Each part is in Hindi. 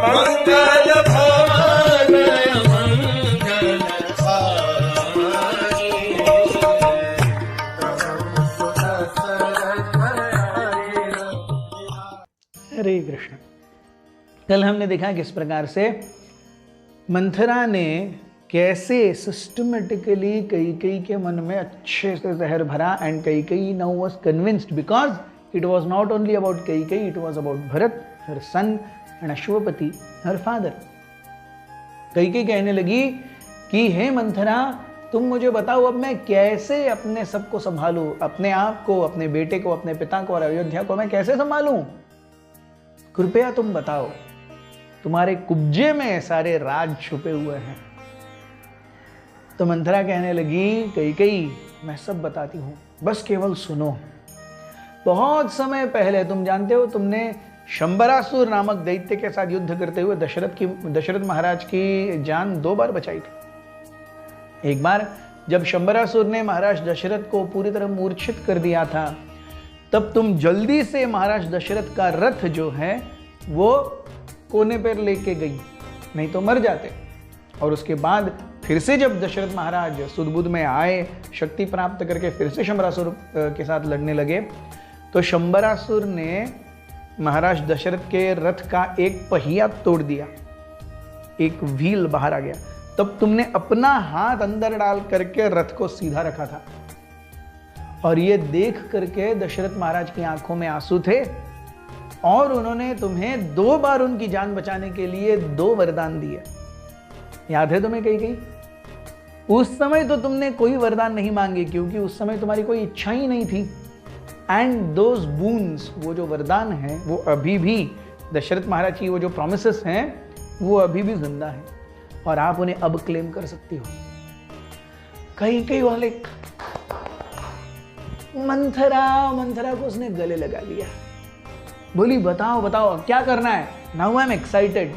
मंगल भवन मंगल हरे कृष्ण। कल हमने देखा किस प्रकार से मंथरा ने कैसे सिस्टमेटिकली कैकेयी के मन में अच्छे से जहर भरा and Kaikeyi now was convinced because it was not only about Kaikeyi, it was about Bharat, her son and Ashwapati, her father. Kaikeyi कहने लगी कि हे मंथरा, तुम मुझे बताओ अब मैं कैसे अपने सबको संभालूं, अपने आप को, अपने बेटे को, अपने पिता को और अयोध्या को मैं कैसे संभालूं? कृपया तुम बताओ, तुम्हारे कुब्जे में सारे राज छुपे हुए हैं। तो मंथरा कहने लगी, कैकेयी मैं सब बताती हूं, बस केवल सुनो। बहुत समय पहले, तुम जानते हो, तुमने शंबरासुर नामक दैत्य के साथ युद्ध करते हुए दशरथ महाराज की जान 2 बार बचाई थी। एक बार जब शंबरासुर ने महाराज दशरथ को पूरी तरह मूर्छित कर दिया था, तब तुम जल्दी से महाराज दशरथ का रथ जो है वो कोने पर लेके गई, नहीं तो मर जाते। और उसके बाद फिर से जब दशरथ महाराज सुध-बुध में आए, शक्ति प्राप्त करके फिर से शंबरासुर के साथ लड़ने लगे, तो शंबरासुर ने महाराज दशरथ के रथ का एक पहिया तोड़ दिया, एक व्हील बाहर आ गया। तब तुमने अपना हाथ अंदर डाल करके रथ को सीधा रखा था, और ये देख करके दशरथ महाराज की आंखों में आंसू थे, और उन्होंने तुम्हें 2 बार उनकी जान बचाने के लिए 2 वरदान दिए। याद है तुम्हें कैकेयी? उस समय तो तुमने कोई वरदान नहीं मांगे, क्योंकि उस समय तुम्हारी कोई इच्छा ही नहीं थी। एंड दोज बून्स, वो जो वरदान है, वो अभी भी दशरथ महाराज की वो जो प्रोमिसेस हैं, वो अभी भी जिंदा है, और आप उन्हें अब क्लेम कर सकती हो। कैकेयी वाले मंथरा को उसने गले लगा लिया, बोली बताओ बताओ क्या करना है। Now I am excited,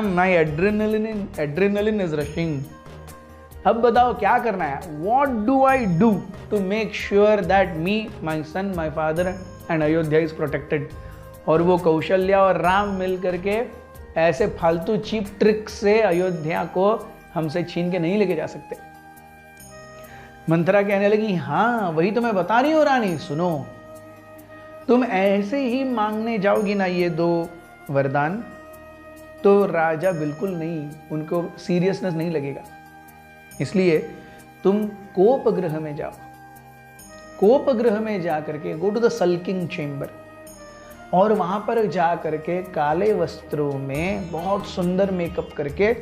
my adrenaline is rushing. अब बताओ क्या करना है। What do I do to make sure that me, my son, my father and Ayodhya is protected. और वो कौशल्या और राम मिल करके ऐसे फालतू चीप ट्रिक से अयोध्या को हमसे छीन के नहीं लेके जा सकते। मंथरा कहने लगी, हाँ वही तो मैं बता रही हूं रानी, सुनो, तुम ऐसे ही मांगने जाओगी ना ये 2 वरदान, तो राजा बिल्कुल नहीं, उनको सीरियसनेस नहीं लगेगा। इसलिए तुम कोपगृह में जाओ, कोपगृह में जा करके go to the sulking chamber, और वहां पर जा करके काले वस्त्रों में बहुत सुंदर मेकअप करके,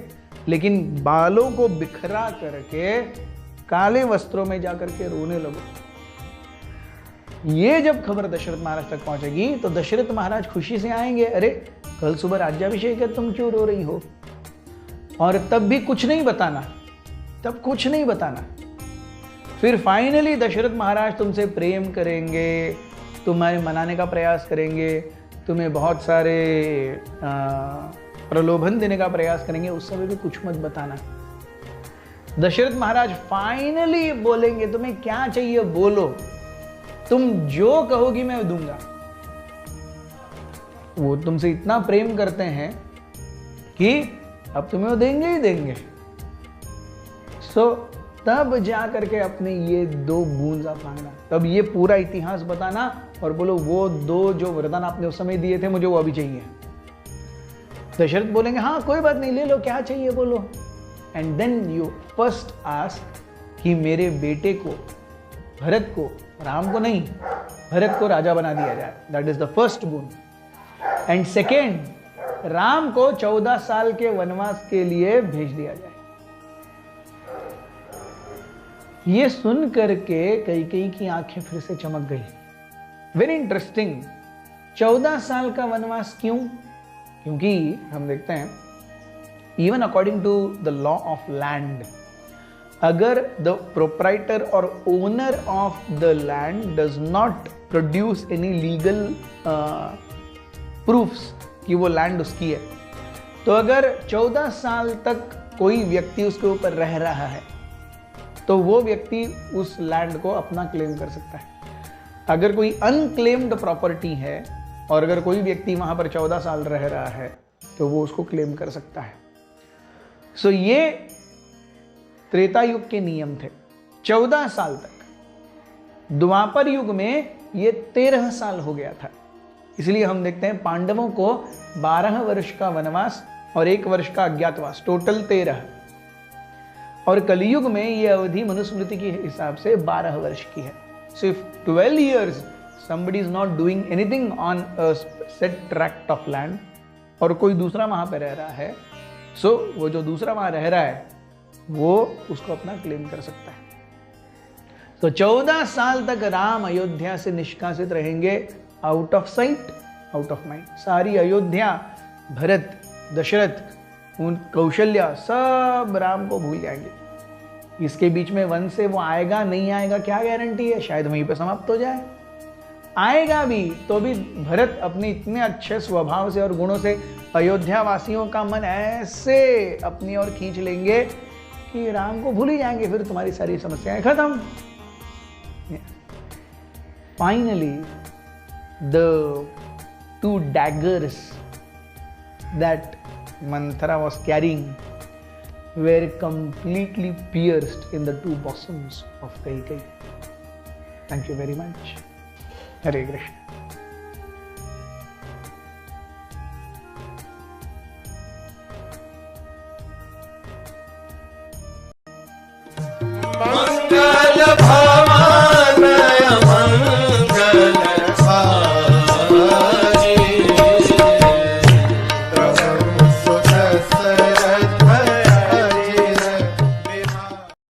लेकिन बालों को बिखरा करके काले वस्त्रों में जाकर के रोने लगो। ये जब खबर दशरथ महाराज तक पहुंचेगी तो दशरथ महाराज खुशी से आएंगे, अरे कल सुबह राज्याभिषेक है, तुम क्यों रो रही हो? और तब भी कुछ नहीं बताना, तब कुछ नहीं बताना। फिर फाइनली दशरथ महाराज तुमसे प्रेम करेंगे, तुम्हें मनाने का प्रयास करेंगे, तुम्हें बहुत सारे प्रलोभन देने का प्रयास करेंगे, उस समय भी कुछ मत बताना। दशरथ महाराज फाइनली बोलेंगे, तुम्हें क्या चाहिए बोलो, तुम जो कहोगी मैं दूंगा। वो तुमसे इतना प्रेम करते हैं कि अब तुम्हें वो देंगे ही देंगे। तब जा करके अपने ये 2 बूंद आप मांगना, तब ये पूरा इतिहास बताना और बोलो वो 2 जो वरदान आपने उस समय दिए थे, मुझे वो अभी चाहिए। दशरथ बोलेंगे, हाँ कोई बात नहीं, ले लो, क्या चाहिए बोलो। And then you first ask कि मेरे बेटे को, भरत को, राम को नहीं, भरत को राजा बना दिया जाए। That is the first boon. And second, Ram को 14 साल के वनवास के लिए भेज दिया जाए। ये सुन करके कैकेयी की आंखें फिर से चमक गई। Very interesting. 14 साल का वनवास क्यों? क्योंकि हम देखते हैं, even according to the law of land, अगर द प्रोप्राइटर और owner of the land does not produce any legal proofs कि वो लैंड उसकी है, तो अगर 14 साल तक कोई व्यक्ति उसके ऊपर रह रहा है तो वो व्यक्ति उस लैंड को अपना क्लेम कर सकता है। अगर कोई अनक्लेम्ड प्रॉपर्टी है और अगर कोई व्यक्ति वहां पर 14 साल रह रहा है तो वो उसको क्लेम कर सकता है। सो ये त्रेता युग के नियम थे, 14 साल तक। द्वापर युग में ये 13 साल हो गया था। इसलिए हम देखते हैं पांडवों को 12 वर्ष का वनवास और 1 वर्ष का अज्ञातवास, टोटल 13। और कलयुग में ये अवधि मनुस्मृति के हिसाब से 12 वर्ष की है। So if 12 years somebody is not doing anything on a set tract of land, और कोई दूसरा वहां पे रह रहा है, सो वो जो दूसरा वहां रह रहा है वो उसको अपना क्लेम कर सकता है। तो 14 साल तक राम अयोध्या से निष्कासित रहेंगे, out of sight out of mind. सारी अयोध्या, भरत, दशरथ, उन कौशल्या, सब राम को भूल जाएंगे। इसके बीच में वन से वो आएगा नहीं आएगा क्या गारंटी है, शायद वहीं पे समाप्त हो जाए। आएगा भी तो भी भरत अपने इतने अच्छे स्वभाव से और गुणों से अयोध्या वासियों का मन ऐसे अपनी ओर खींच लेंगे कि राम को भूल ही जाएंगे, फिर तुम्हारी सारी समस्याएं खत्म। Finally the 2 daggers that Manthara was carrying were completely pierced in the 2 bosoms of Kaikeyi. Thank you very much. Hare Krishna.